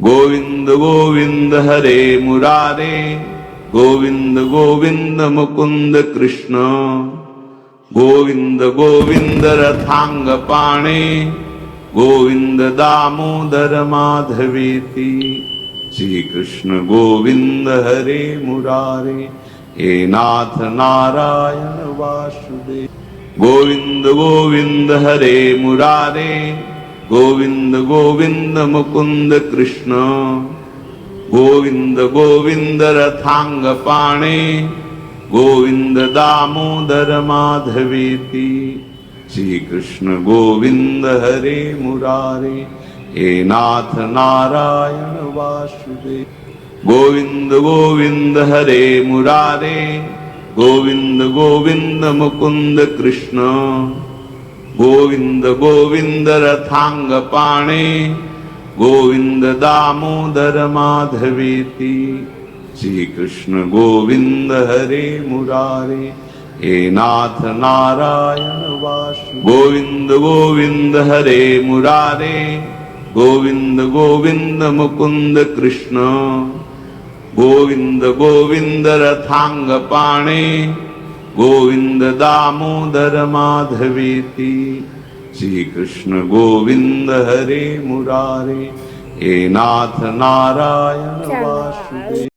गोविंद गोविंद हरे मुरारे, गोविंद गोविंद मुकुंद कृष्ण, गोविंद गोविंद रथांग पाणे, गोविंद दामोदर माधवेति। श्री कृष्ण गोविंद हरे मुरारे, हे नाथ नारायण वासुदेव। गोविंद गोविंद हरे मुरारे, गोविंद गोविंद मुकुंद कृष्ण, गोविंद गोविंद रथांग पाणे, गोविंद दामोदर माधवेति। श्री कृष्ण गोविंद हरे मुरारे, हे नाथ नारायण वासुदेव। गोविंद गोविंद हरे मुरारे, गोविंद गोविंद मुकुंद कृष्ण, गोविंद गोविंद रथांग पाणे, गोविंद दामोदर माधवेति। श्री कृष्ण गोविंद हरे मुरारे, हे नाथ नारायण वासुदेव। गोविंद गोविंद हरे मुरारे, गोविंद गोविंद मुकुंद कृष्ण, गोविंद गोविंद रथांग पाणे, गोविंद दामोदर माधवेति। श्री कृष्ण गोविंद हरे मुरारे, हे नाथ नारायण वासुदेव।